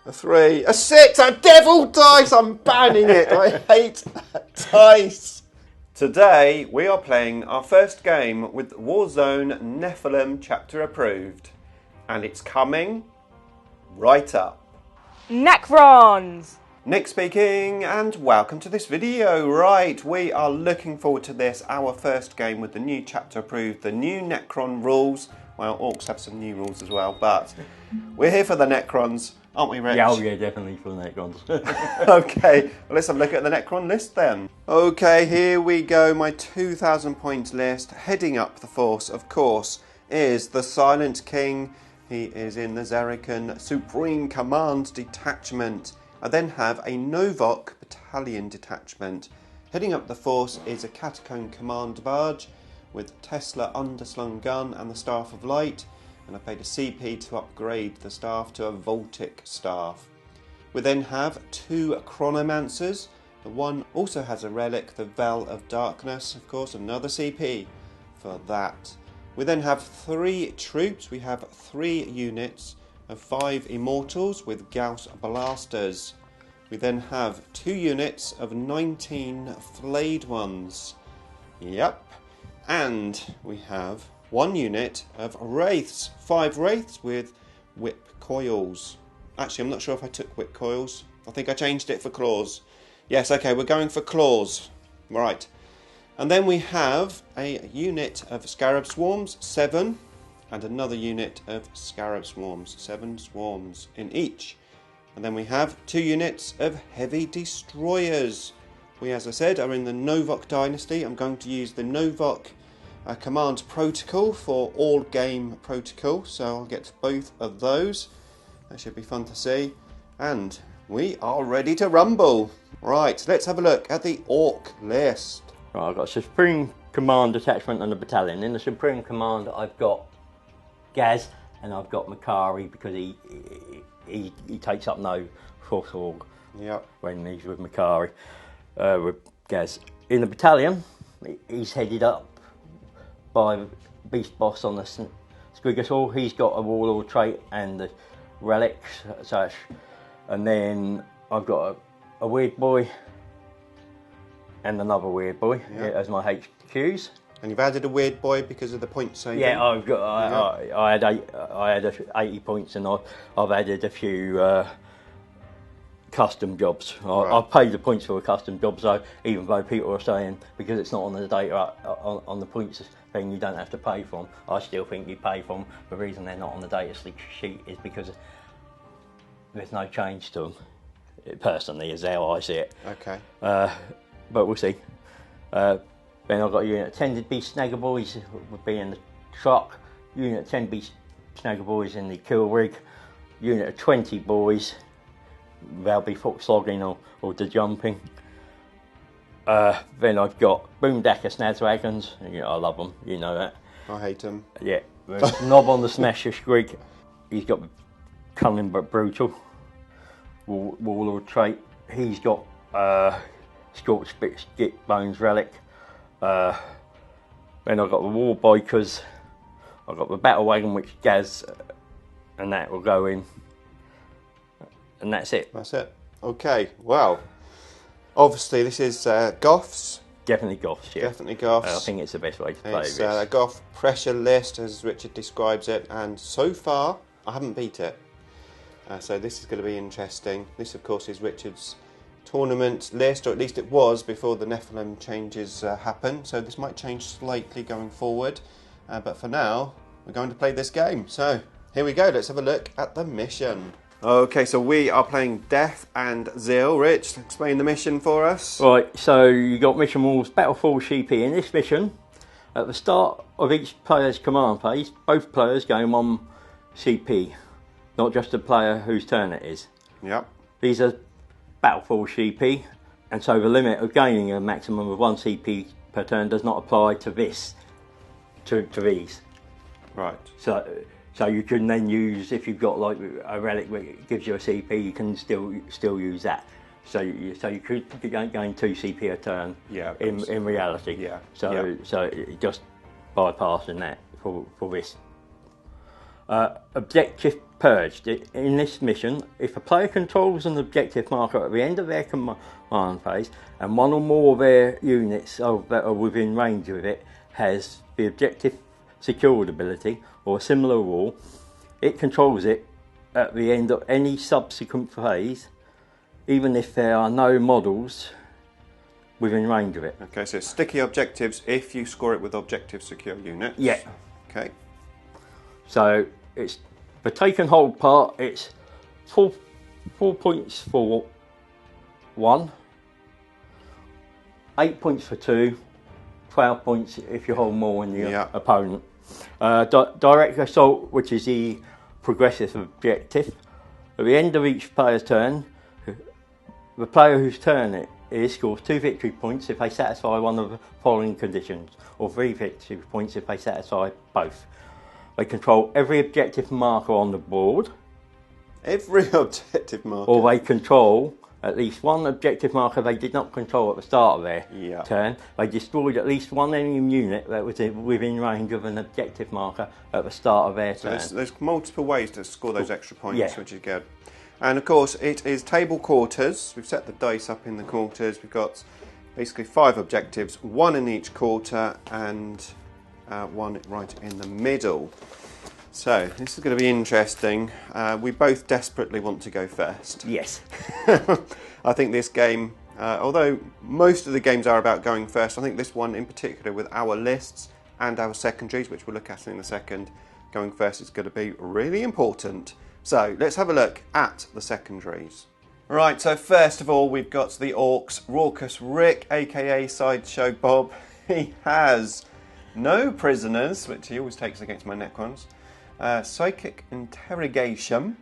A 3, a 6, a devil dice! I'm banning it. I hate dice. Today we are playing our first game with Warzone Nephilim chapter approved. And it's coming right up. Necrons! Nick speaking, and welcome to this video. Right, we are looking forward to this, our first game with the new chapter approved, the new Necron rules. Well, Orcs have some new rules as well, but we're here for the Necrons, aren't we, Rich? Yeah, oh yeah, definitely for the Necrons. Okay, well, let's have a look at the Necron list then. Okay, here we go, my 2,000 point list. Heading up the force, of course, is the Silent King. He is in the Zerican Supreme Command Detachment. I then have a Novokh Battalion Detachment. Heading up the force is a Catacomb Command Barge with Tesla Underslung Gun and the Staff of Light. And I paid a CP to upgrade the staff to a Voltic Staff. We then have 2 Chronomancers. The one also has a relic, the Veil of Darkness, of course, another CP for that. We then have 3 troops. We have 3 units of 5 Immortals with Gauss Blasters. We then have 2 units of 19 Flayed Ones. Yep. And we have 1 unit of Wraiths. 5 Wraiths with Whip Coils. Actually, I'm not sure if I took Whip Coils. I think I changed it for Claws. Yes, okay, we're going for Claws. Right. And then we have a unit of Scarab Swarms, 7. And another unit of Scarab Swarms, 7 swarms in each. And then we have 2 units of Heavy Destroyers. We, as I said, are in the Novokh Dynasty. I'm going to use the Novokh Command Protocol for all game protocol. So I'll get both of those. That should be fun to see. And we are ready to rumble. Right, let's have a look at the Orc list. Right, I've got a Supreme Command Detachment and a Battalion. In the Supreme Command I've got Gaz, and I've got Makari because he takes up no force org when he's with Makari, with Gaz. In the battalion, he's headed up by Beast Boss on the Squigosaur. He's got a Warlord trait and the relics, such. And then I've got a Weird Boy and another Weird Boy as my HQs. And you've added a Weird Boy because of the point saving? Yeah, I've got. I had 80 points, and I've added a few custom jobs. I've paid the points for a custom job, so even though people are saying because it's not on the data on the points thing, you don't have to pay for them. I still think you pay for them. The reason they're not on the data sheet is because there's no change to them. Personally, is how I see it. Okay. But we'll see. Then I've got a unit of 10 Beast Snagger Boys would be in the truck, unit of 10 Beast Snagger Boys in the kill rig, unit of 20 boys, they'll be foot slogging or the jumping. Then I've got Boomdacker Snadswagons, I love them, you know that. I hate them. Yeah, Knob on the Smasher Skrig, he's got Cunning but Brutal, Warlord trait, he's got Scorched Skip Bones Relic. Then I've got the War Bikers, I've got the Battle Wagon which Gaz and that will go in, and that's it. That's it. Okay, well, obviously this is Goff's. Definitely Goff's, yeah. Definitely Goff's. I think it's the best way to play it's, this. A Goff pressure list as Richard describes it, and so far I haven't beat it. So this is going to be interesting. This of course is Richard's tournament list, or at least it was before the Nephilim changes happen, so this might change slightly going forward, but for now we're going to play this game. So here we go, let's have a look at the mission. Okay, so we are playing Death and Zeal. Rich, explain the mission for us. Right, so you got mission rules, Battlefield CP. In this mission, at the start of each player's command phase, both players gain 1 CP, not just the player whose turn it is. Yep. These are Battlefield CP, and so the limit of gaining a maximum of 1 CP per turn does not apply to this, to these. Right. So you can then use, if you've got like a relic that gives you a CP, you can still use that. So you could gain 2 CP a turn. Yeah. In reality. Yeah. So just bypassing that for this. Objective purged. In this mission, if a player controls an objective marker at the end of their command phase, and one or more of their units that are within range of it has the objective secured ability or a similar rule, it controls it at the end of any subsequent phase, even if there are no models within range of it. Okay, so it's sticky objectives if you score it with objective secure units. Yeah. Okay. So it's the take and hold part. It's four points for 1, 8 points for 2, 12 points if you hold more than your opponent. Direct assault, which is the progressive objective. At the end of each player's turn, the player whose turn it is scores 2 victory points if they satisfy one of the following conditions, or 3 victory points if they satisfy both. They control every objective marker on the board. Every objective marker. Or they control at least one objective marker they did not control at the start of their turn. They destroyed at least one enemy unit that was within range of an objective marker at the start of their turn. There's multiple ways to score those extra points, which is good. And of course, it is table quarters. We've set the dice up in the quarters. We've got basically 5 objectives, 1 in each quarter, and 1 right in the middle. So this is going to be interesting. We both desperately want to go first. Yes. I think this game, although most of the games are about going first, I think this one in particular with our lists and our secondaries, which we'll look at in a second, going first is going to be really important. So let's have a look at the secondaries. Right, so first of all, we've got the Orks. Raucous Rick, aka Sideshow Bob. He has no prisoners, which he always takes against my Necrons. Psychic Interrogation,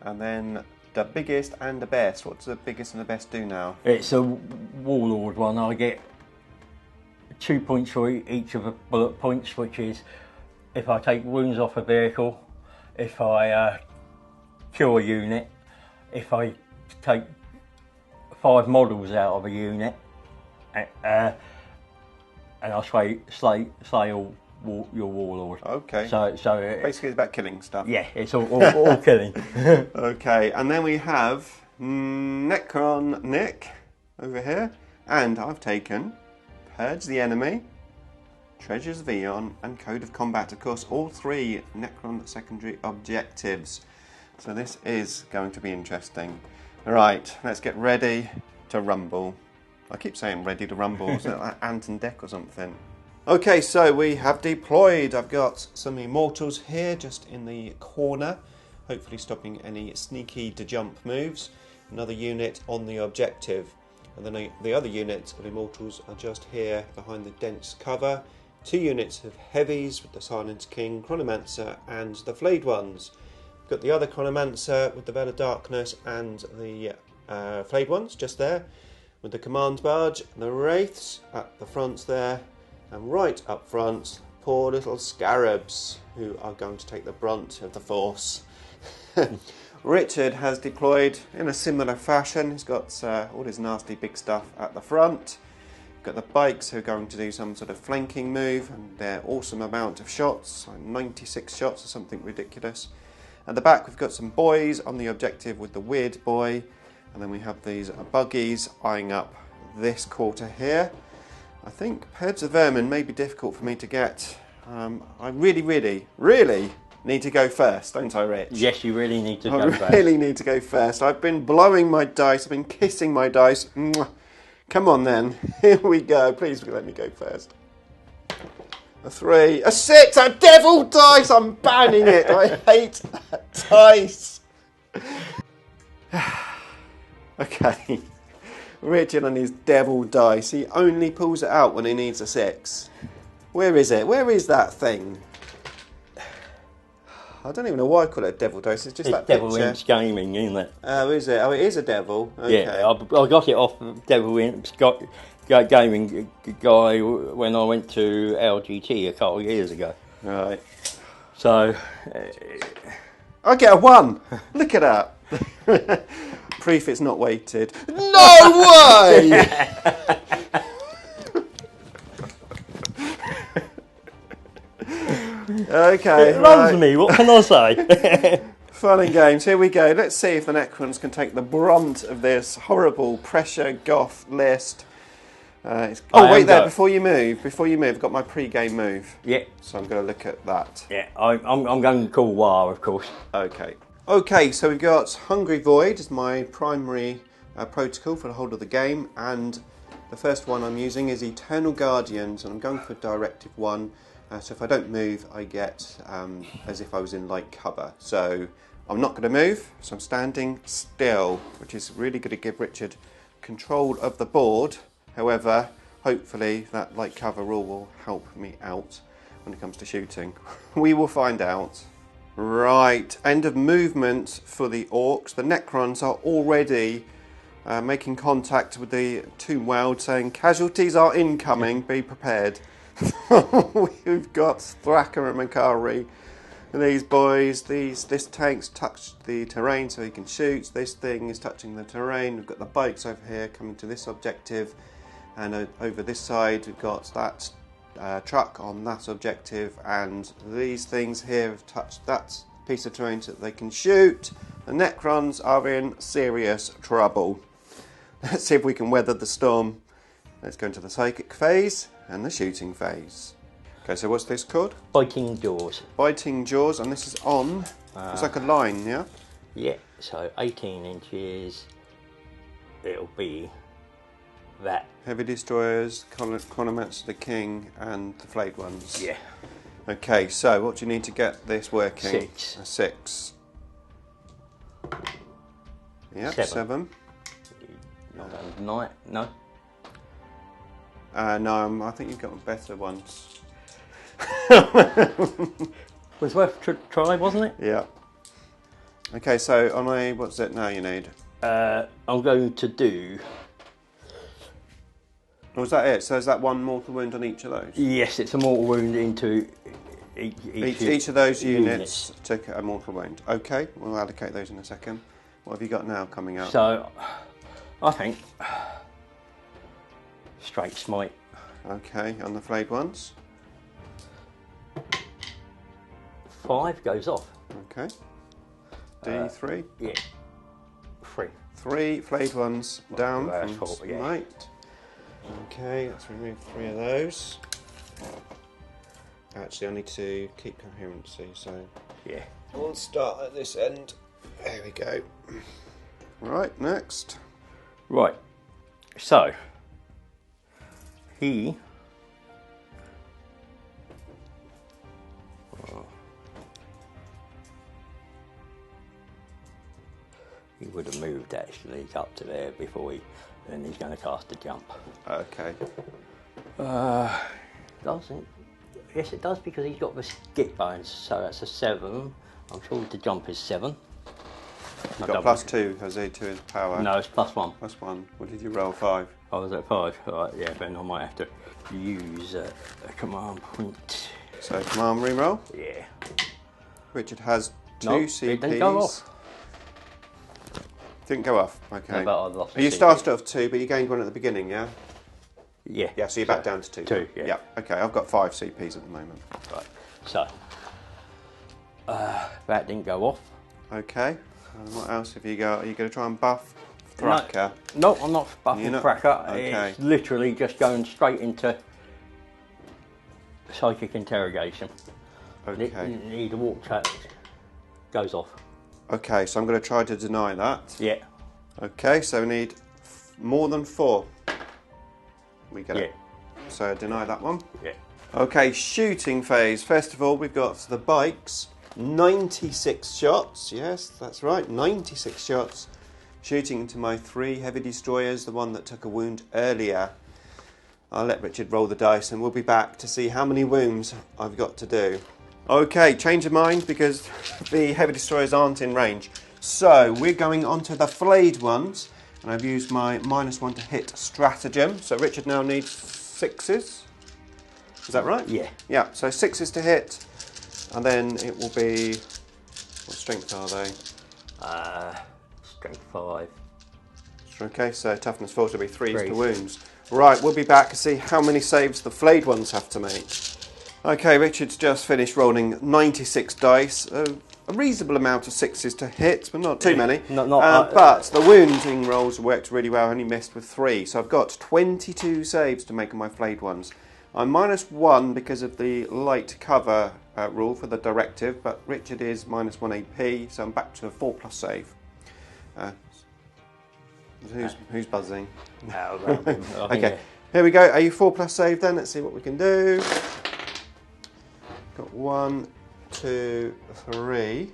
and then the biggest and the best. What does the biggest and the best do now? It's a Warlord one. I get 2 points for each of the bullet points, which is if I take wounds off a vehicle, if I kill a unit, if I take 5 models out of a unit, and I slay all your Warlord. Okay. So basically it's about killing stuff. Yeah, it's all killing. Okay, and then we have Necron Nick over here, and I've taken Purge the Enemy, Treasures of Eon, and Code of Combat. Of course, all 3 Necron secondary objectives. So this is going to be interesting. Right, let's get ready to rumble. I keep saying ready to rumble. Is it like Ant and Dec or something? Okay, so we have deployed. I've got some Immortals here just in the corner, hopefully stopping any sneaky to jump moves. Another unit on the objective. And then the other units of Immortals are just here behind the dense cover. 2 units of Heavies with the Silent King, Chronomancer, and the Flayed Ones. Got the other Chronomancer with the Veil of Darkness and the Flayed Ones just there, with the Command Barge, the Wraiths at the front there, and right up front, poor little Scarabs, who are going to take the brunt of the force. Richard has deployed in a similar fashion. He's got all his nasty big stuff at the front. Got the bikes who are going to do some sort of flanking move, and their awesome amount of shots, 96 shots or something ridiculous. At the back we've got some boys on the objective with the weird boy, and then we have these buggies eyeing up this quarter here. I think Herds of Vermin may be difficult for me to get. I really need to go first, don't I, Rich? Yes, you really need to go first. I really need to go first. I've been blowing my dice, I've been kissing my dice. Come on then, here we go. Please let me go first. A 3, a 6, a devil dice! I'm banning it. I hate that dice. Okay. Richard and his devil dice. He only pulls it out when he needs a 6. Where is it? Where is that thing? I don't even know why I call it a devil dice. It's just that Devil picture. Imps Gaming, isn't it? Oh, is it? Oh, it is a devil. Okay. Yeah, I got it off Devil Imps Gaming guy when I went to LGT a couple of years ago. Right. So I get a 1. Look at that. Proof it's not weighted. No way! Okay, It loves me, what can I say? Fun and games. Here we go. Let's see if the Necrons can take the brunt of this horrible pressure Goff list. Wait there, before you move, I've got my pre-game move. Yeah. So I'm going to look at that. Yeah, I'm going to call War, of course. Okay, so we've got Hungry Void as my primary protocol for the whole of the game, and the first one I'm using is Eternal Guardians, and I'm going for Directive 1. So if I don't move, I get as if I was in light cover. So I'm not going to move, so I'm standing still, which is really going to give Richard control of the board. However, hopefully that light cover rule will help me out when it comes to shooting. We will find out. Right, end of movement for the Orks. The Necrons are already making contact with the Tomb World, saying casualties are incoming, be prepared. We've got Thraka and Makari. These boys, this tank's touched the terrain so he can shoot. This thing is touching the terrain. We've got the bikes over here coming to this objective. And over this side we've got that truck on that objective, and these things here have touched that piece of terrain so that they can shoot. The Necrons are in serious trouble. Let's see if we can weather the storm. Let's go into the psychic phase and the shooting phase. Okay, so what's this called? Biting Jaws. Biting Jaws, and this is on. It's like a line, yeah? Yeah, so 18 inches. It'll be that. Heavy destroyers, Chronomancer the King, and the flayed ones. Yeah. Okay, so what do you need to get this working? 6. A 6. Yep, 7. No. No, I think you've got better ones. Was worth a try, wasn't it? Yeah. Okay, so on a, what's it now you need? I'm going to do... Was that it? So is that one mortal wound on each of those? Yes, it's a mortal wound into each of those units took a mortal wound. Okay, we'll allocate those in a second. What have you got now coming out? So, I think straight smite. Okay, on the flayed ones. 5 goes off. Okay. D3? Yeah. 3. 3 flayed ones down from yeah. Smite. Okay, let's remove 3 of those. Actually, I need to keep coherency, so... Yeah. We'll start at this end. There we go. Right, next. Right. So, he... He would have moved actually up to there before then he's going to cast a jump. Okay. Doesn't. Yes, it does because he's got the skip bones, so that's a 7. I'm sure the jump is 7. You've got +2, Jose, to his power. No, it's +1. +1. What did you roll? 5. I was at 5. Right, yeah, then I might have to use a command point. So command reroll. Yeah. Richard has 2 CPs. It didn't go off. Didn't go off. Okay. No, but I lost You started off 2, but you gained 1 at the beginning, yeah? Yeah. Yeah, so you're back down to 2. 2, yeah. Yeah, okay, I've got 5 CPs at the moment. Right, so that didn't go off. Okay, and what else have you got? Are you going to try and buff Thraka? No, I'm not buffing Thraka. Okay. It's literally just going straight into psychic interrogation. Okay. Need a walk chat. Goes off. Okay, so I'm going to try to deny that. Yeah. Okay, so we need more than 4. We get it. So deny that one. Yeah. Okay, shooting phase. First of all, we've got the bikes. 96 shots. Yes, that's right. 96 shots. Shooting into my 3 heavy destroyers, the one that took a wound earlier. I'll let Richard roll the dice and we'll be back to see how many wounds I've got to do. Okay, change of mind because the heavy destroyers aren't in range. So we're going on to the flayed ones, and I've used my -1 to hit stratagem. So Richard now needs 6s. Is that right? Yeah. Yeah, so 6s to hit, and then it will be, what strength are they? Strength 5. Okay, so toughness 4 will be 3s to wounds. Right, we'll be back to see how many saves the flayed ones have to make. Okay, Richard's just finished rolling 96 dice. A reasonable amount of sixes to hit, but not too many. But the wounding rolls worked really well. I only missed with 3, so I've got 22 saves to make on my flayed ones. I'm -1 because of the light cover rule for the directive, but Richard is -1 AP, so I'm back to a 4+ save. Who's buzzing? Okay, here we go. Are you 4+ save then? Let's see what we can do. Got 1, 2, 3.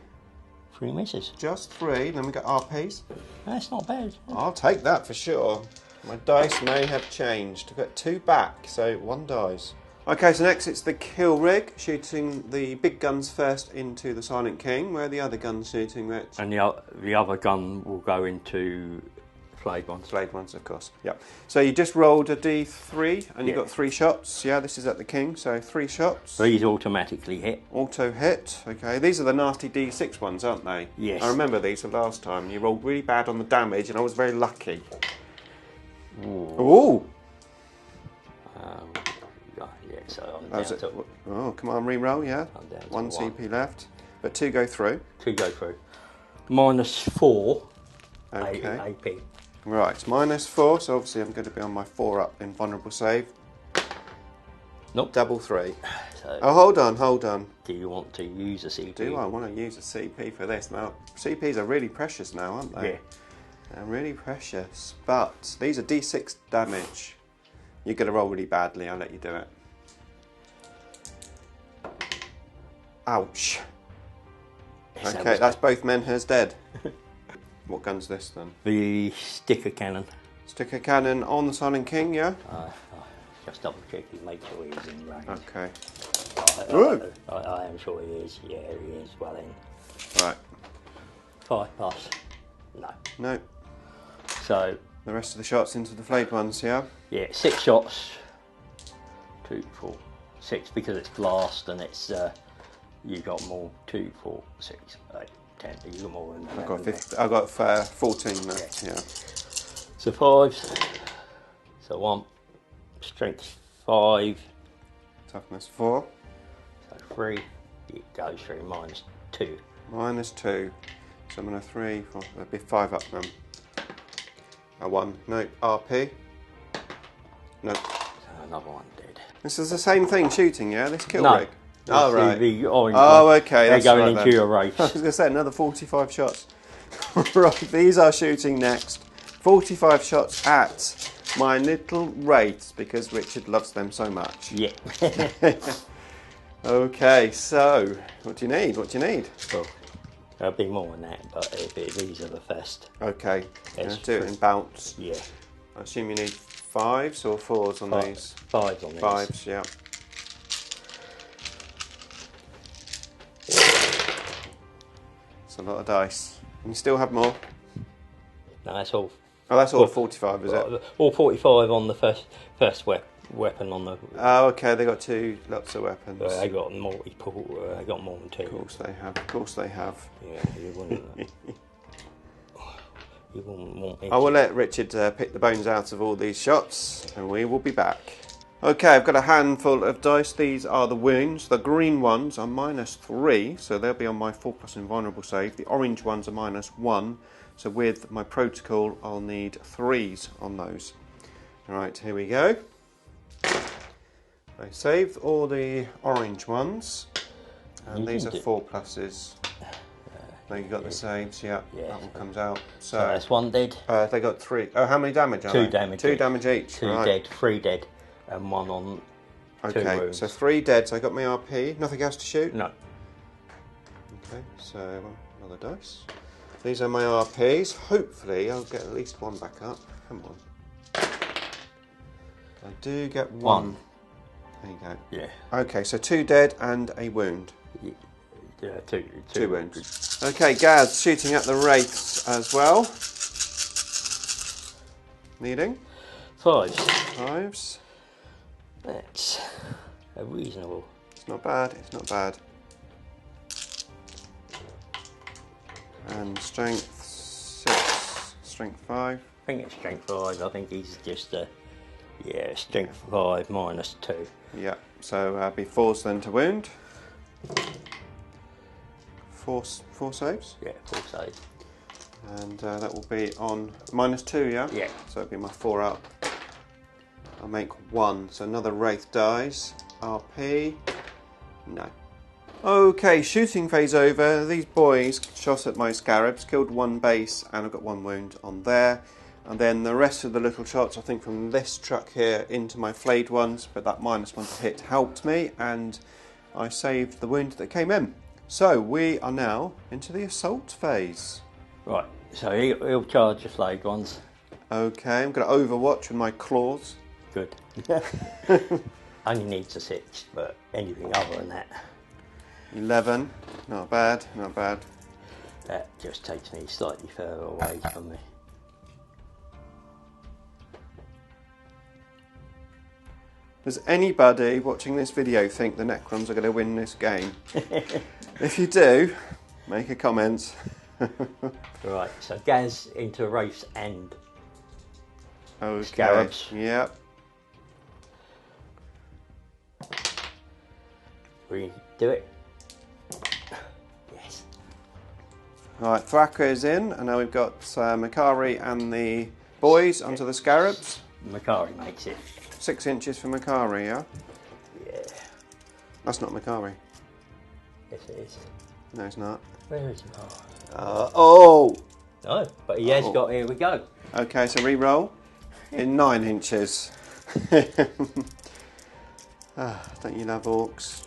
3 misses. Just 3. Then we got RPs. That's not bad. I'll take that for sure. My dice may have changed. I've got 2 back, so 1 dies. Okay, so next it's the kill rig, shooting the big guns first into the Silent King. Where are the other guns shooting, Rich? And the other gun will go into flayed ones. Flayed ones, of course. Yep. So you just rolled a D3 and you got 3 shots. Yeah, this is at the King, so 3 shots. These automatically hit. Auto hit. Okay, these are the nasty D6 ones, aren't they? Yes. I remember these from last time. You rolled really bad on the damage and I was very lucky. Ooh. Yeah, so I'm down to... Oh, come on, re-roll, yeah. 1 CP left, but 2 go through. 2 go through. -4 Okay. AP. Right, it's -4, so obviously I'm going to be on my 4 up in vulnerable save. Nope. Double 3. So oh, hold on. Do you want to use a CP? Do I want to use a CP for this? Now, CPs are really precious now, aren't they? Yeah. They're really precious, but these are D6 damage. You're going to roll really badly, I'll let you do it. Ouch. Okay, that's both Menhir's dead. What gun's this then? The sticker cannon. Sticker cannon on the Silent King, yeah? Just double checking, make sure he's in range. Okay. I am sure he is. Yeah, he is well in. Right. 5+. No. No. So the rest of the shots into the flayed ones, yeah? Yeah, 6 shots. 2, 4, 6 because it's blast and it's you got more. 2, 4, 6, 8, 10. You got more than that. I've got 14 left. Yeah. So 5s. So 1. Strength 5. Toughness 4. So 3. It goes through -2. -2. So I'm going to 3, 4, that'd be 5 up then. A 1. No. RP. No. So another one dead. This is the same thing shooting, yeah? This kill rig? Oh, right. The orange oh, one. okay. They're that's going right into your race. I was going to say another 45 shots. Right, these are shooting next. 45 shots at my little wraiths because Richard loves them so much. Yeah. Okay, so what do you need? What do you need? Well, there'll be more than that, but these are the first. Okay, let's do it in bounce. Yeah. I assume you need 5s or 4s on these? 5s on these. 5s, yeah. It's a lot of dice. And you still have more? No, that's all. Oh, that's all 45, is it? All 45 on the first weapon on the. Oh, okay. They got lots of weapons. They got multiple. They got more than 2. Of course they have. Of course they have. Yeah, you wouldn't. You wouldn't want me. I will let Richard pick the bones out of all these shots, and we will be back. Okay, I've got a handful of dice. These are the wounds. The green ones are -3, so they'll be on my 4+ invulnerable save. The orange ones are -1, so with my protocol, I'll need 3s on those. All right, here we go. I saved all the orange ones, and these are 4+s. Now you got the saves, yeah. That one comes out. So that's 1 dead. They got 3. Oh, how many damage are 2 they? damage. 2 damage each. 2 right. dead, 3 dead, and 1 on 2 Okay, wounds. so 3 dead. So I got my RP. Nothing else to shoot? No. Okay, so another dice. These are my RPs. Hopefully I'll get at least 1 back up. Come on. I do get 1. There you go. Yeah. Okay, so 2 dead and a wound. Yeah, 2 wounds. Okay, Gaz shooting at the wraiths as well. Needing 5s. 5s. That's a reasonable. It's not bad. It's not bad. And strength 6, strength 5. I think it's strength 5. I think he's just Yeah, strength 5 minus 2. Yeah, so be 4s then to wound. 4 saves. Yeah, 4 saves. And that will be on -2, yeah? Yeah. So it'll be my 4 up. I'll make 1, so another Wraith dies. RP, no. Okay, shooting phase over. These boys shot at my scarabs, killed 1 base, and I've got 1 wound on there. And then the rest of the little shots, I think from this truck here into my flayed ones, but that -1 to hit helped me, and I saved the wound that came in. So we are now into the assault phase. Right, so he'll charge the flayed ones. Okay, I'm going to overwatch with my claws. Good. Only needs a 6, but anything other than that. 11, not bad, not bad. That just takes me slightly further away from me. Does anybody watching this video think the Necrons are going to win this game? If you do, make a comment. Right, so Gaz into Wraiths and Okay. Scarabs. Yep. We do it. Yes. Right, Thraka is in, and now we've got Makari and the boys onto the Scarabs. Makari makes it. 6 inches for Makari, yeah? Yeah. That's not Makari. Yes, it is. No, it's not. Where is it? Oh! No, but he has got. Here we go. Okay, so re-roll in 9 inches. Don't you love orcs?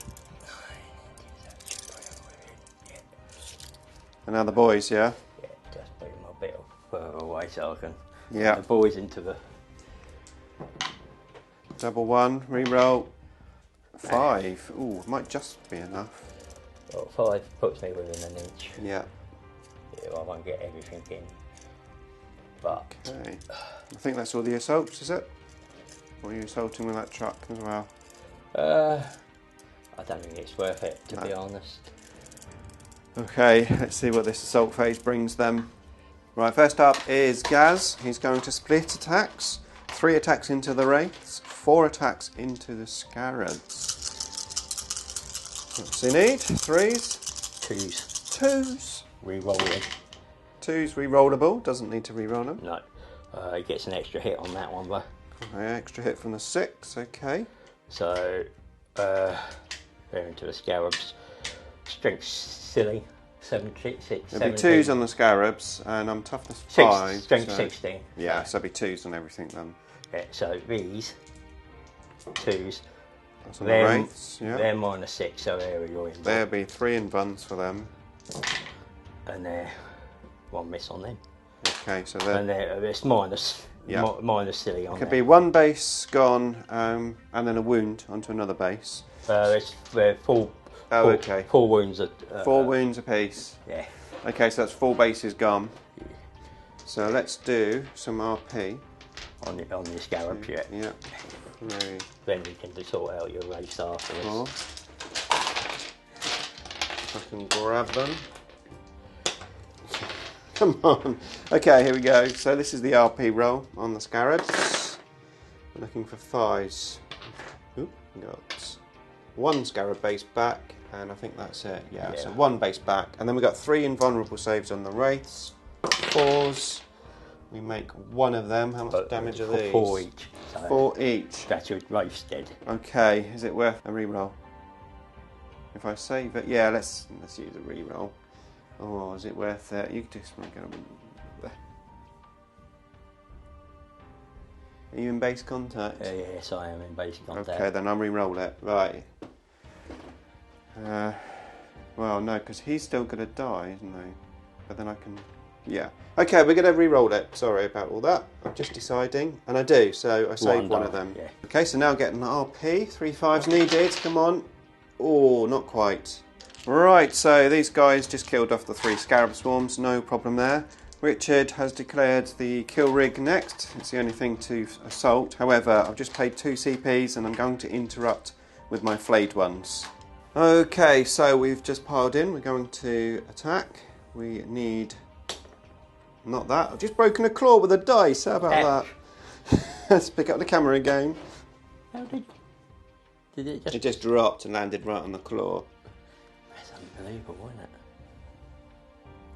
And now the boys, yeah? Yeah, just put him a bit further away so I can. Yeah. The boys into the. Double 1, re-roll. 5. Ooh, might just be enough. Well, 5 puts me within an inch. Yeah. Yeah, I won't get everything in. But. Okay. I think that's all the assaults, is it? Or are you assaulting with that truck as well? I don't think it's worth it, to be honest. Okay, let's see what this assault phase brings them. Right, first up is Gaz. He's going to split attacks. 3 attacks into the Wraiths, 4 attacks into the Scarabs. What's he need? 3s? 2s. 2s. Re-rolling. 2s re-rollable, doesn't need to re-roll them. No. He gets an extra hit on that one, though. Okay, extra hit from the 6, okay. So, they're into the Scarabs. Strength silly. 7, 6, 6, There'll be 2s on the Scarabs, and I'm toughness 5. Strength so 16. Yeah, so it'll be 2s on everything then. Yeah, so these 2s. That's on the Wraiths, yeah. They're -6, so they're your in. There'll be 3 in buns for them. And they're 1 miss on them. Okay, so And it's minus. Yeah. Minus silly on could there. be 1 base gone, and then a wound onto another base. They're full. Oh, okay. 4 wounds. 4 wounds apiece. Yeah. Okay, so that's 4 bases gone. So let's do some RP. On the Scarabs, yeah. Yeah. 3, Then you can sort out your race afterwards. 4. If I can grab them. Come on. Okay, here we go. So this is the RP roll on the Scarabs. We're looking for 5s. Oop, we got 1 Scarab base back, and I think that's it. Yeah, so 1 base back. And then we've got 3 invulnerable saves on the Wraiths. 4s. We make 1 of them. How much damage are these? 4 each. So 4 each. that's your race dead. Okay, is it worth a reroll? If I save it, yeah, let's use a reroll. Oh, is it worth it? You can just make it. Are you in base contact? Yes, I am in base contact. Okay, then I'll re-roll it. Right. Well, no, because he's still going to die, isn't he? But then I can... Yeah. Okay, we're going to re-roll it. Sorry about all that. I'm just deciding. And I do, so I saved one of them. Yeah. Okay, so now getting an RP. 3 5s needed. Come on. Oh, not quite. Right, so these guys just killed off the 3 Scarab Swarms. No problem there. Richard has declared the kill rig next. It's the only thing to assault. However, I've just paid 2 CPs and I'm going to interrupt with my flayed ones. Okay, so we've just piled in. We're going to attack. We need... Not that. I've just broken a claw with a dice. How about that? Let's pick up the camera again. How did it just... It just dropped and landed right on the claw. That's unbelievable, isn't it?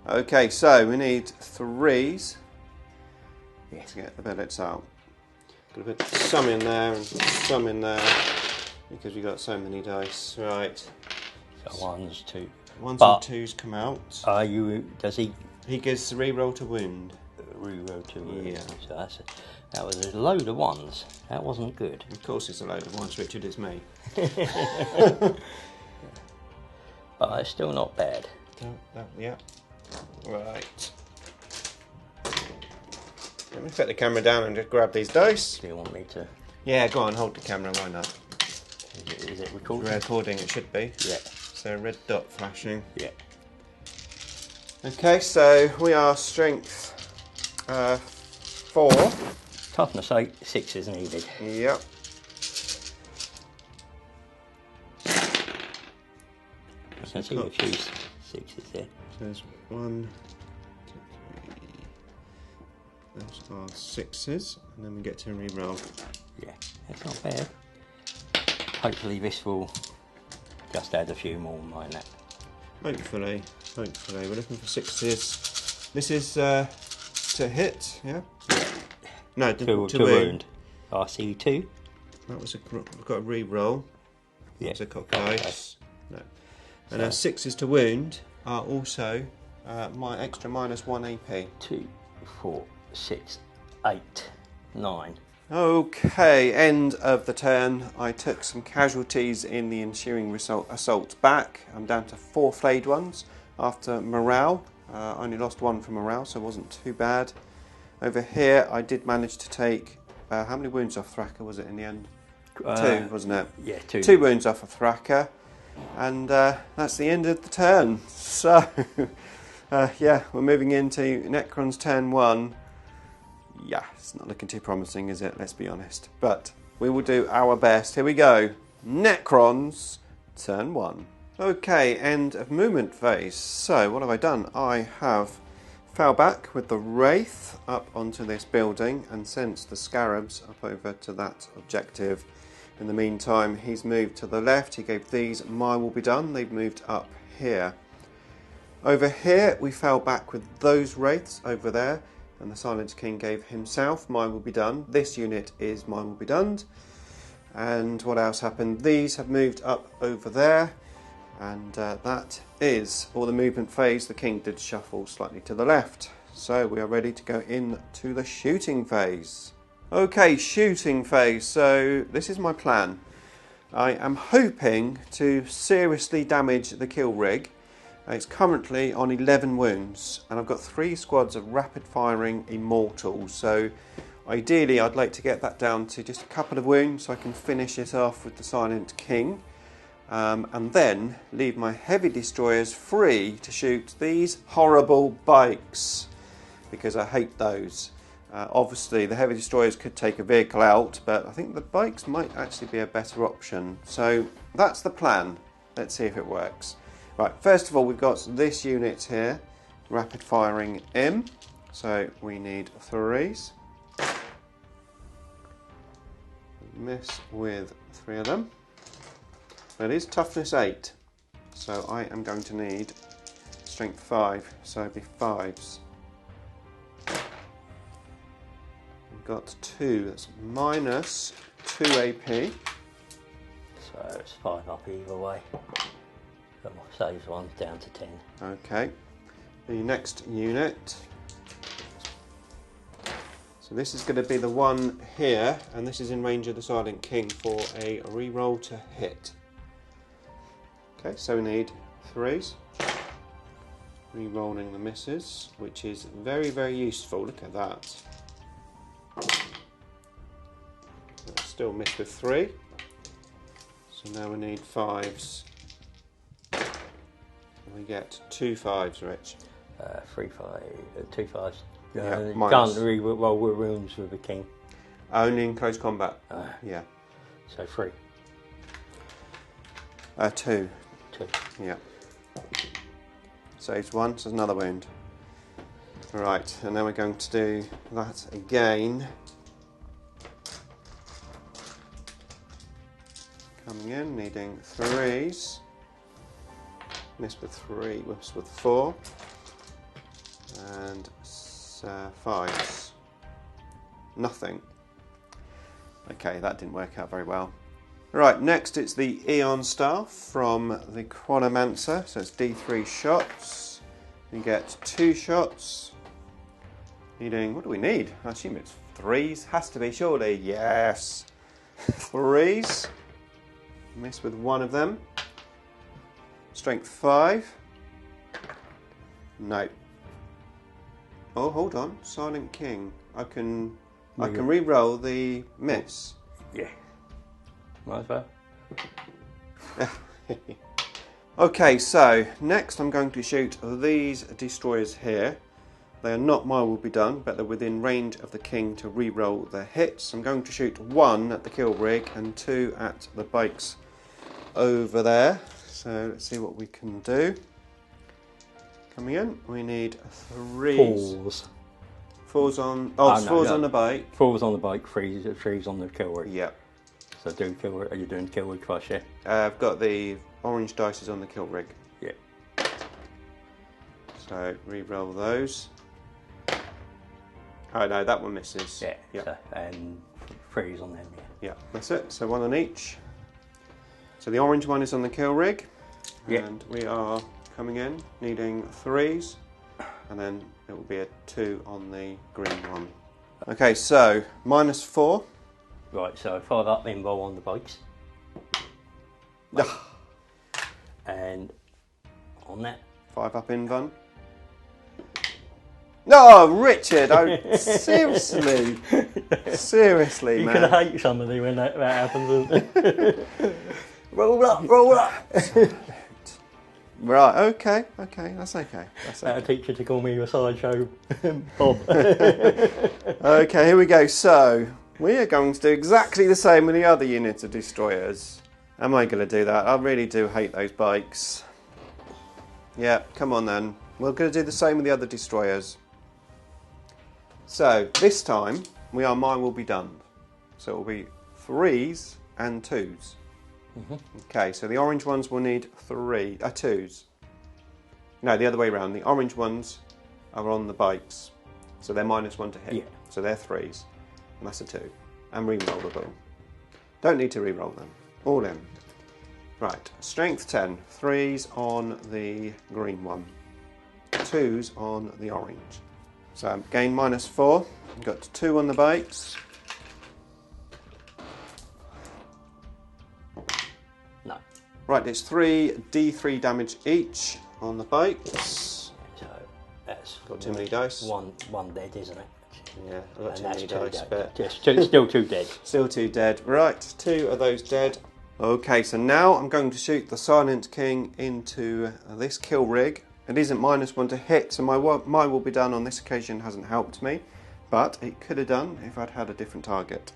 Okay, so we need 3s Yes. to get the billets out. Gonna put some in there and some in there because we got so many dice. Right. So 1s, 2. 1s and 2s come out. Does he He gives re-roll to wound. re-roll to wound? Yeah. So that was a load of 1s. That wasn't good. Of course it's a load of 1s, Richard, it's me. But it's still not bad. Yeah. Right. Let me put the camera down and just grab these dice. Do you want me to? Yeah, go on, hold the camera, why not? Is it recording? Recording, it should be. Yeah. So red dot flashing. Yeah. Okay, so we are strength 4. Toughness 8, 6 is needed. Yep. I can see a few 6s there. So there's 1, 2, 3. Those are 6s, and then we get to re-roll. Yeah, it's not bad. Hopefully this will just add a few more mine that. Hopefully. We're looking for 6s. This is to hit, yeah? No, to wound. I see 2. That was we've got a re-roll. Yeah. That's a cock dice. No. And our 6s to wound are also my extra -1 AP. 2, 4, 6, 8, 9. Okay, end of the turn. I took some casualties in the ensuing assault back. I'm down to 4 flayed ones after morale. I only lost 1 for morale, so it wasn't too bad. Over here, I did manage to take how many wounds off Thraka was it in the end? 2, wasn't it? Yeah, 2. 2 wounds off of Thraka, and that's the end of the turn. So, yeah, we're moving into Necron's turn 1. Yeah, it's not looking too promising, is it? Let's be honest. But we will do our best. Here we go. Necrons, turn 1. Okay, end of movement phase. So, what have I done? I have fell back with the Wraith up onto this building and sent the Scarabs up over to that objective. In the meantime, he's moved to the left. He gave these my will be done. They've moved up here. Over here, we fell back with those Wraiths over there. And the Silent King gave himself my will be done. This unit is my will be done. And what else happened? These have moved up over there. And that is all the movement phase. The King did shuffle slightly to the left. So we are ready to go into the shooting phase. Okay, shooting phase. So this is my plan. I am hoping to seriously damage the kill rig. It's currently on 11 wounds, and I've got 3 squads of rapid firing immortals. So ideally I'd like to get that down to just a couple of wounds so I can finish it off with the Silent King. And then leave my heavy destroyers free to shoot these horrible bikes, because I hate those. Obviously the heavy destroyers could take a vehicle out, but I think the bikes might actually be a better option. So that's the plan. Let's see if it works. Right, first of all we've got this unit here, rapid firing M. So we need 3s. Miss with 3 of them. It is toughness 8, so I am going to need strength 5, so it'll be 5s. We've got 2, that's minus 2 AP. So it's 5 up either way. Got my saves ones down to 10. Okay, the next unit. So this is going to be the one here, and this is in range of the Silent King for a re-roll to hit. Okay, so we need 3s. Re-rolling the misses, which is very, very useful. Look at that. Still miss with 3. So now we need 5s. We get 2 5s, Rich. 3 5, 2 5s. Yeah, can't re-roll wounds with a king. Only in close combat. Yeah. So 3. 2. 2. Yeah. Saves 1, so another wound. Right, and then we're going to do that again. Coming in, needing 3s. Missed with 3, whips with 4. And 5s. Nothing. Okay, that didn't work out very well. Right, next it's the Eon Staff from the Chronomancer. So it's D3 shots. You get 2 shots. Needing, what do we need? I assume it's 3s. Has to be, surely. Yes. 3s. Miss with 1 of them. Strength 5. No. Oh, hold on. Silent King. I can re-roll the miss. Yeah. Might as well. Okay, so next I'm going to shoot these destroyers here. They are not my will be done, but they're within range of the king to re-roll their hits. I'm going to shoot 1 at the kill rig and 2 at the bikes over there. So let's see what we can do. Coming in, we need 3s. 4s on. Oh, it's 4s on the bike. 4s on the bike, 3s on the kill rig. Yep. So are you doing kill rig first, yeah? I've got the orange dice on the kill rig. Yeah. So re-roll those. Oh no, that one misses. Yeah. Yep. So, and 3s on them, yeah. Yeah, that's it. So 1 on each. So the orange one is on the kill rig. Yeah. And we are coming in, needing 3s. And then it will be a 2 on the green one. Okay, so -4. Right, so 5 up involve on the bikes. And on that. 5 up invan. No, Richard! Oh, seriously? Seriously, man. You can hate somebody when that happens, isn't it? Roll up, roll up! Right, okay, that's okay. A teacher to call me a sideshow Bob. Okay, here we go. So, we are going to do exactly the same with the other units of destroyers. Am I going to do that? I really do hate those bikes. Yeah, come on then. We're going to do the same with the other destroyers. So, this time, my will be done. So it will be 3s and 2s. Okay, so the orange ones will need 2s. No, the other way around. The orange ones are on the bikes. So they're -1 to hit. Yeah. So they're 3s. And that's a 2. And re-rollable. Don't need to re-roll them. All in. Right, strength 10. 3s on the green one. 2s on the orange. So again, -4. Got 2 on the bikes. No. Right, it's 3 D3 damage each on the bikes. So that's Got too many dice. One dead, isn't it? Yeah, I've got And too that's many 2 dice, dead. but Just still 2 dead. still 2 dead. Right, 2 of those dead. Okay, so now I'm going to shoot the Silent King into this kill rig. It isn't -1 to hit, so my will be done on this occasion hasn't helped me, but it could have done if I'd had a different target.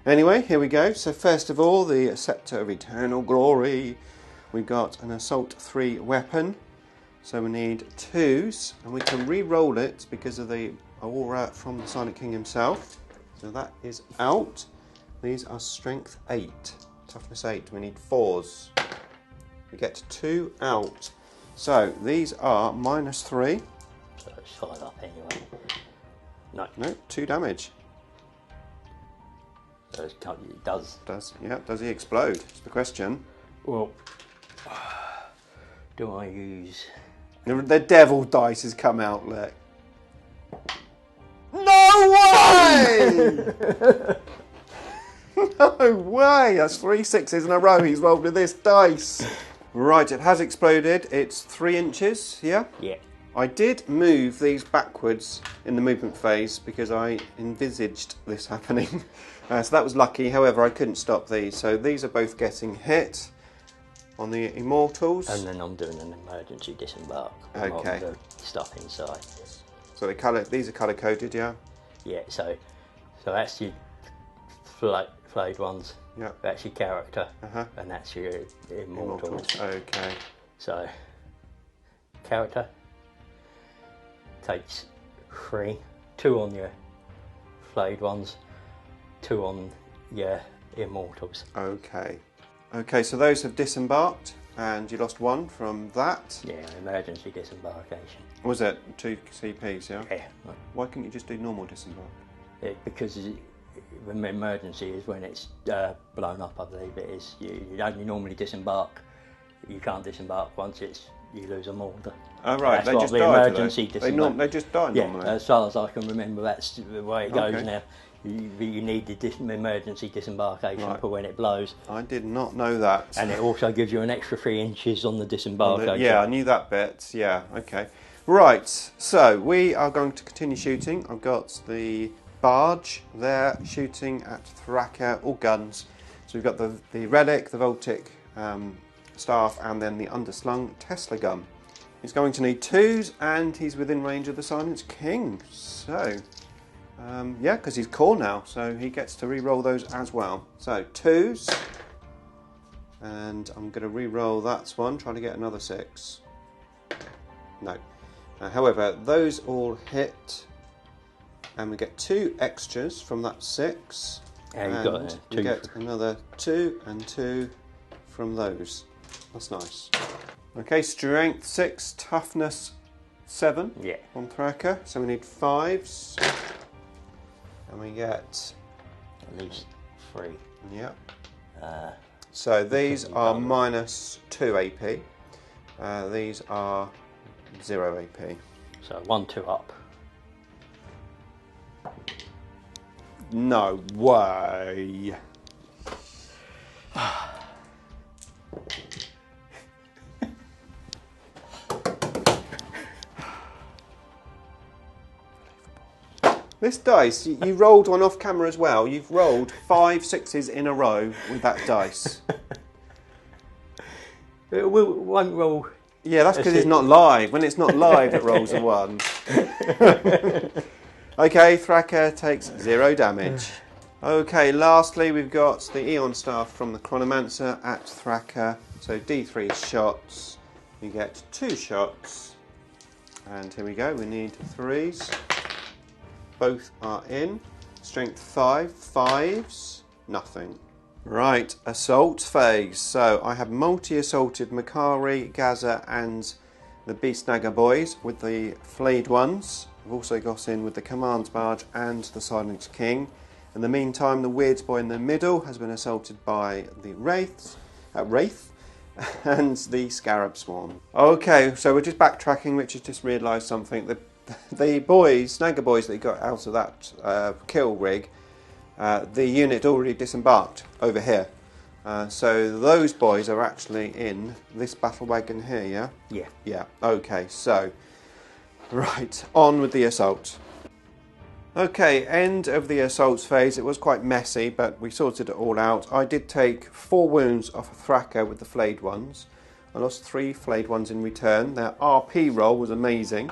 Anyway, here we go. So first of all, the Scepter of Eternal Glory. We've got an Assault 3 weapon, so we need 2s, and we can re-roll it because of the aura from the Silent King himself. So that is out. These are Strength 8, Toughness 8. We need 4s. We get 2 out. So these are -3. So it's 5 up anyway. No. No, 2 damage. So it does. Does he explode? That's the question. Well, do I use... The devil dice has come out, look. No way! No way! That's 3 6s in a row he's rolled with this dice. Right, it has exploded. It's 3 inches, yeah? Yeah. I did move these backwards in the movement phase because I envisaged this happening. So that was lucky. However, I couldn't stop these. So these are both getting hit on the Immortals. And then I'm doing an emergency disembark. Okay. The stuff inside. So these are colour coded, yeah? Yeah, so that's your flayed ones. Yeah. That's your character. Uh-huh. And that's your Immortals. Okay. So, character takes 3, 2 on your flayed ones, 2 on your Immortals. Okay. Okay, so those have disembarked, and you lost 1 from that. Yeah, emergency disembarkation. Was it 2 CPs, yeah? Yeah. Why couldn't you just do normal disembark? Because the emergency is when it's blown up, I believe it is. You only normally disembark. You can't disembark once you lose them all. Oh right, That's they what just the die. emergency disembark. They just die normally. Yeah, as far as I can remember, that's the way it goes Okay. now. You need the emergency disembarkation Right. for when it blows. I did not know that. And it also gives you an extra 3 inches on the disembarkation. Yeah, I knew that bit. Yeah, okay. Right, so we are going to continue shooting. I've got the barge there shooting at Thraka, all guns. So we've got the relic, the Voltic staff, and then the underslung Tesla gun. He's going to need 2s, and he's within range of the Silent King. So, yeah, because he's core now, so he gets to re-roll those as well. So 2s, and I'm going to re-roll that one, try to get another 6. No. However, those all hit, and we get 2 extras from that 6. Yeah, you've got it. We get another 2 and 2 from those. That's nice. Okay, strength 6, toughness 7 Yeah. on Thraka. So we need 5s. And we get... At least 3. Yep. So these are minus 2 AP. These are 0 AP. So 1, 2 up. No way. This dice, you rolled one off camera as well. You've rolled 5 6s in a row with that dice. It won't roll. Yeah, that's because it's not live. When it's not live, it rolls a 1. Okay, Thraka takes 0 damage. Okay, lastly, we've got the Eon Staff from the Chronomancer at Thraka. So D3 shots. You get 2 shots. And here we go, we need 3s. Both are in. Strength 5, 5s, nothing. Right, assault phase. So I have multi-assaulted Makari, Gaza and the Beastnagger boys with the flayed ones. I've also got in with the Command Barge and the Silent King. In the meantime, the Weird Boy in the middle has been assaulted by the Wraith and the Scarab Swarm. Okay, so we're just backtracking. Rich has just realised something. The boys, Snagger boys that he got out of that kill rig, the unit already disembarked over here. So those boys are actually in this battle wagon here, yeah? Yeah. Yeah, okay, so, right, on with the assault. Okay, end of the assault phase. It was quite messy, but we sorted it all out. I did take 4 wounds off of Thraka with the flayed ones. I lost 3 flayed ones in return. Their RP roll was amazing.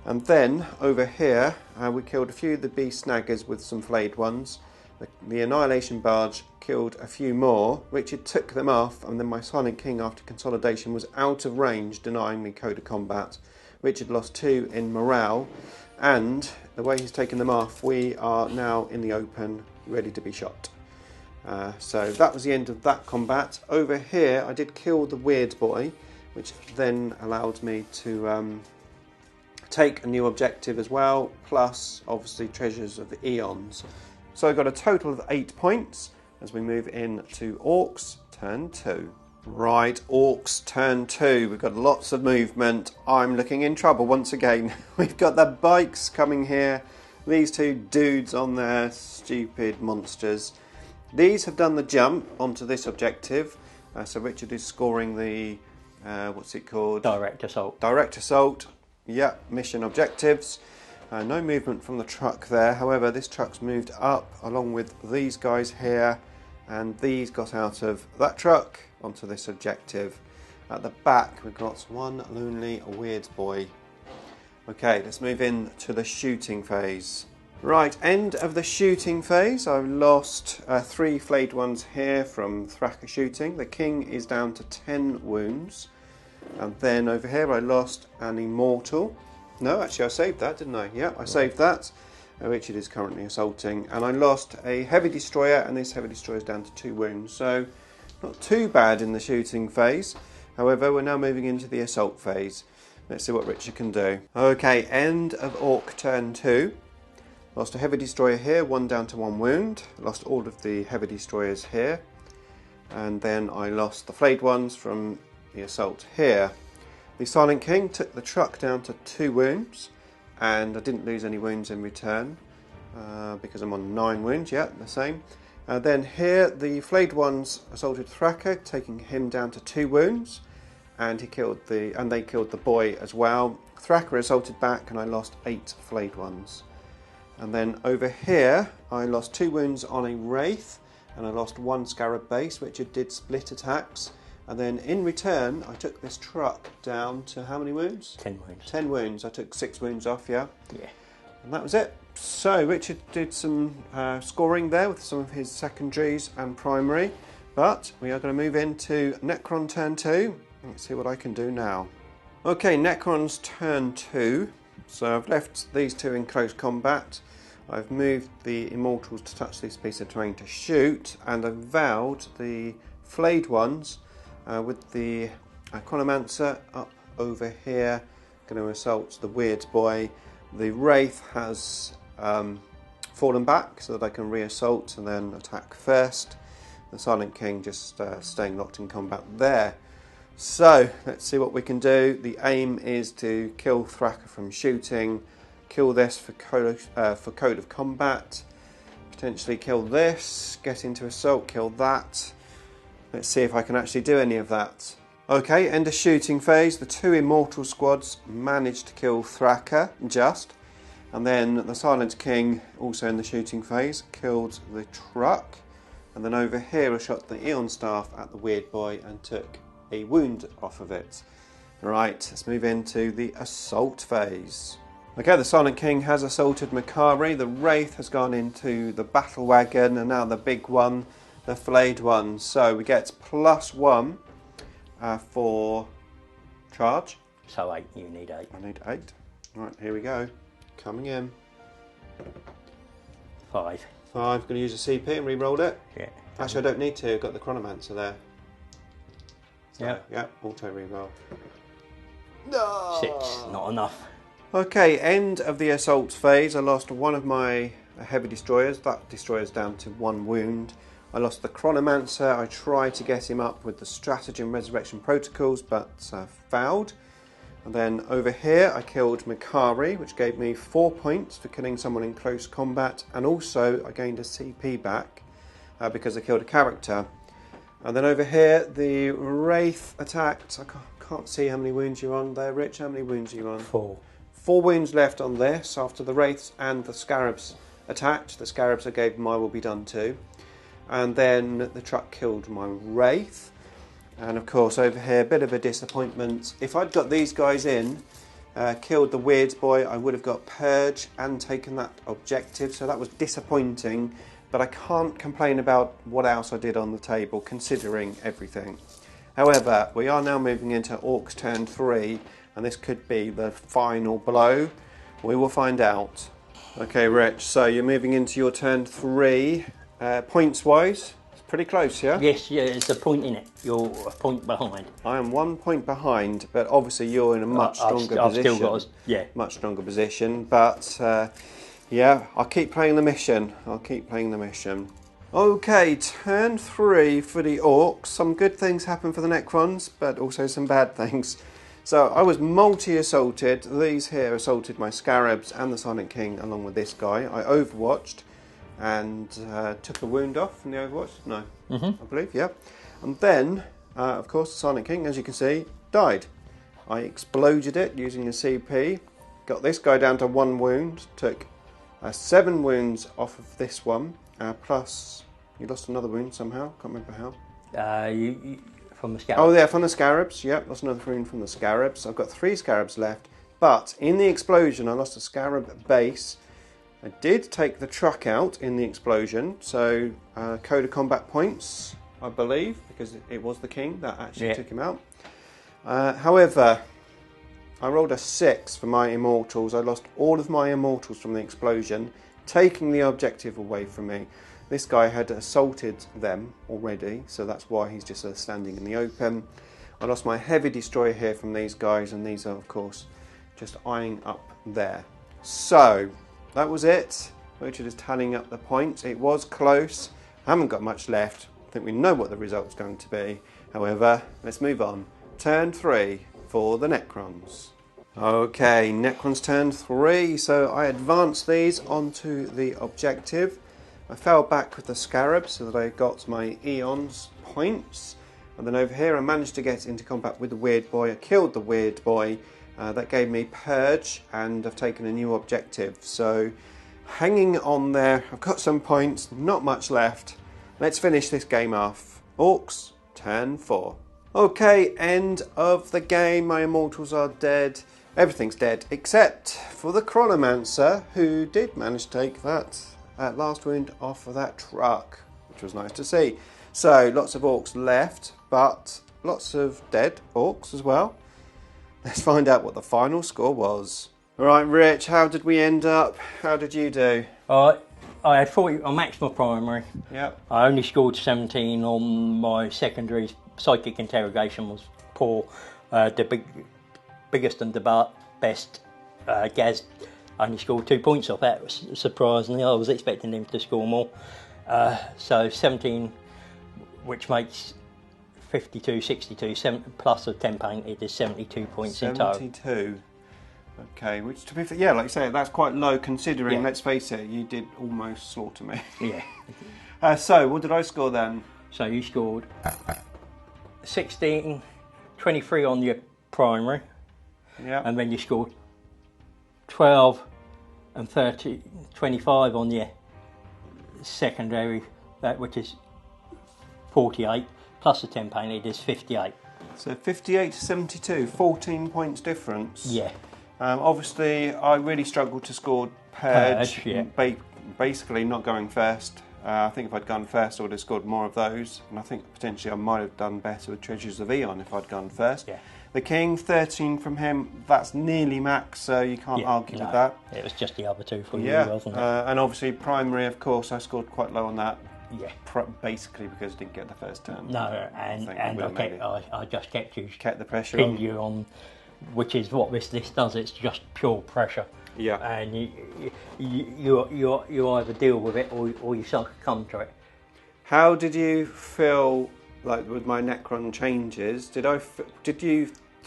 And then, over here, we killed a few of the beast snaggers with some flayed ones. The Annihilation Barge killed a few more. Richard took them off, and then my Silent King, after consolidation, was out of range, denying me code of combat. Richard lost 2 in morale, and the way he's taken them off, we are now in the open, ready to be shot. So that was the end of that combat. Over here, I did kill the Weird Boy, which then allowed me to take a new objective as well, plus obviously treasures of the eons. So I got a total of 8 points as we move into Orks turn 2. Right, Orks turn 2. We've got lots of movement. I'm looking in trouble once again. We've got the bikes coming here. These 2 dudes on their stupid monsters. These have done the jump onto this objective. So Richard is scoring the, what's it called? Direct assault. Direct assault. Yeah, mission objectives. No movement from the truck there. However, this truck's moved up along with these guys here, and these got out of that truck onto this objective. At the back, we've got one lonely Weird Boy. Okay, let's move in to the shooting phase. Right, end of the shooting phase. I've lost 3 flayed ones here from Thraka shooting. The King is down to 10 wounds. And then over here I lost an Immortal. No, actually I saved that, didn't I? Yeah, I saved that. Richard is currently assaulting. And I lost a Heavy Destroyer, and this Heavy Destroyer is down to 2 wounds. So Not too bad in the shooting phase. However, we're now moving into the assault phase. Let's see what Richard can do. Okay, end of Orc turn 2. Lost a heavy destroyer here, 1 down to 1 wound. Lost all of the heavy destroyers here. And then I lost the flayed ones from the assault here. The Silent King took the truck down to 2 wounds, and I didn't lose any wounds in return because I'm on 9 wounds, yeah, the same. Then here the flayed ones assaulted Thraka, taking him down to 2 wounds, and they killed the boy as well. Thraka assaulted back, and I lost 8 flayed ones. And then over here I lost 2 wounds on a Wraith, and I lost 1 Scarab base, which it did split attacks. And then in return, I took this truck down to how many wounds? 10 wounds. 10 wounds. I took 6 wounds off, yeah? Yeah. And that was it. So Richard did some scoring there with some of his secondaries and primary. But we are going to move into Necron turn 2. Let's see what I can do now. Okay, Necron's turn 2. So I've left these 2 in close combat. I've moved the Immortals to touch this piece of terrain to shoot. And I've vowed the flayed ones with the Chronomancer up over here, going to assault the Weird Boy. The Wraith has fallen back so that I can re-assault and then attack first. The Silent King just staying locked in combat there. So let's see what we can do. The aim is to kill Thraka from shooting, kill this for code of combat, potentially kill this, get into assault, kill that. Let's see if I can actually do any of that. Okay, end of shooting phase. The 2 Immortal squads managed to kill Thraka, just. And then the Silent King, also in the shooting phase, killed the truck. And then over here I shot the Eon Staff at the Weird Boy and took a wound off of it. Right, let's move into the assault phase. Okay, the Silent King has assaulted Makari. The Wraith has gone into the battle wagon, and now the big one, the flayed one. So we get +1 for charge. So 8, you need 8. I need 8. Right, here we go. Coming in. 5. 5, going to use a CP and re-roll it. Yeah. Actually, I don't need to, I've got the Chronomancer there. So, Yeah. Yeah, auto re-roll. 6, not enough. Okay, end of the assault phase. I lost one of my heavy destroyers. That destroyer's down to 1 wound. I lost the Chronomancer. I tried to get him up with the Stratagem Resurrection Protocols, but failed. And then over here I killed Makari, which gave me 4 points for killing someone in close combat, and also I gained a CP back because I killed a character. And then over here the Wraith attacked. I can't see how many wounds you're on there, Rich. How many wounds are you on? 4. 4 wounds left on this after the Wraiths and the Scarabs attacked. The Scarabs I gave them I will be done too. And then the truck killed my Wraith. And of course over here, a bit of a disappointment. If I'd got these guys in, killed the Weird Boy, I would have got Purge and taken that objective. So that was disappointing, but I can't complain about what else I did on the table considering everything. However, we are now moving into Orcs turn 3, and this could be the final blow. We will find out. Okay, Rich, so you're moving into your turn 3. Points wise, it's pretty close, yeah? Yes, yeah, it's a point in it. You're a point behind. I am 1 point behind, but obviously you're in a much stronger position. I've still got Much stronger position, but yeah, I'll keep playing the mission. Okay, turn 3 for the Orcs. Some good things happen for the Necrons, but also some bad things. So I was multi-assaulted. These here assaulted my Scarabs and the Silent King along with this guy. I overwatched and took a wound off from the Overwatch. No, I believe, yeah. And then, of course, the Silent King, as you can see, died. I exploded it using a CP. Got this guy down to 1 wound. Took 7 wounds off of this one. Plus, you lost another wound somehow. Can't remember how. From the Scarabs. Oh, yeah, from the Scarabs. Yep, lost another wound from the Scarabs. I've got 3 Scarabs left. But in the explosion, I lost a Scarab base. I did take the truck out in the explosion. So, code of combat points, I believe, because it was the king that actually took him out. However, I rolled a 6 for my immortals. I lost all of my immortals from the explosion, taking the objective away from me. This guy had assaulted them already, so that's why he's just standing in the open. I lost my heavy destroyer here from these guys, and these are, of course, just eyeing up there. So, that was it. Richard is tallying up the points. It was close. I haven't got much left. I think we know what the result's going to be. However, let's move on. Turn 3 for the Necrons. Okay, Necrons turn 3. So I advanced these onto the objective. I fell back with the Scarab so that I got my Eons points. And then over here I managed to get into combat with the Weird Boy. I killed the Weird Boy. That gave me Purge, and I've taken a new objective. So hanging on there, I've got some points, not much left. Let's finish this game off. Orcs, turn 4. Okay, end of the game. My immortals are dead. Everything's dead except for the Chronomancer, who did manage to take that last wound off of that truck, which was nice to see. So lots of orcs left, but lots of dead orcs as well. Let's find out what the final score was. All right, Rich, how did we end up? How did you do? I had 40. I maxed my primary. Yep. I only scored 17 on my secondaries. Psychic interrogation was poor. The biggest and the best, Gaz only scored 2 points off that. Surprisingly, I was expecting him to score more. So 17, which makes 52, 62, 7 plus a 10 painted is 72 points in total. 72. Okay, which to be fair, yeah, like you say, that's quite low considering, let's face it, you did almost slaughter me. Yeah. So, what did I score then? So you scored 16, 23 on your primary. Yeah. And then you scored 12 and 30, 25 on your secondary, which is 48, plus the 10 painted is 58. So 58 to 72, 14 points difference. Yeah. Obviously, I really struggled to score Purge, yeah. Basically not going first. I think if I'd gone first, I would have scored more of those. And I think potentially I might have done better with Treasures of Eon if I'd gone first. Yeah. The King, 13 from him, that's nearly max, so you can't argue with that. It was just the other two for you, Yeah, wasn't it? and obviously primary, of course, I scored quite low on that. Yeah. Basically because I didn't get the first turn. No, and I just kept the pressure pinned on you on, which is what this does. It's just pure pressure. Yeah. And you either deal with it or you succumb to it. How did you feel like with my Necron changes? Did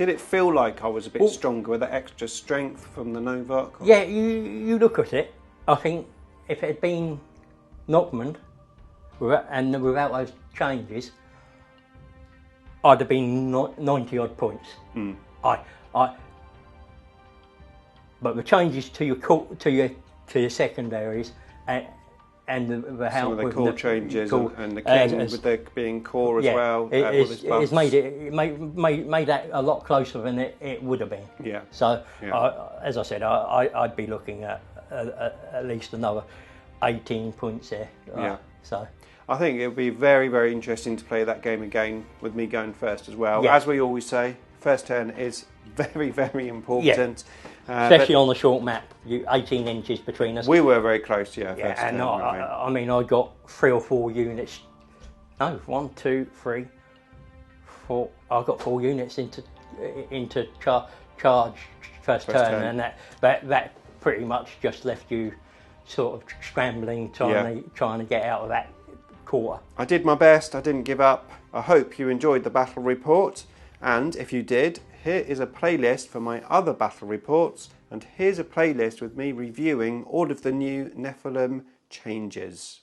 it feel like I was a bit stronger with that extra strength from the Novokh? Or? Yeah, you look at it. I think if it had been Nockman, without those changes, I'd have been 90 odd points. Mm. But the changes to your secondaries and the some of the core changes and the King with there being core as well. It's made that a lot closer than it would have been. Yeah. So as I said, I'd be looking at least another 18 points there. Yeah. So I think it would be very, very interesting to play that game again with me going first as well. Yeah. As we always say, first turn is very, very important. Yeah. Especially on the short map, 18 inches between us. We were very close, yeah. Yeah, and I mean, I got 3 or 4 units. No, 1, 2, 3, 4. I got 4 units into charge first turn, and that pretty much just left you sort of scrambling, trying to get out of that quarter. I did my best. I didn't give up. I hope you enjoyed the battle report, and if you did, here is a playlist for my other battle reports, and here's a playlist with me reviewing all of the new Nephilim changes.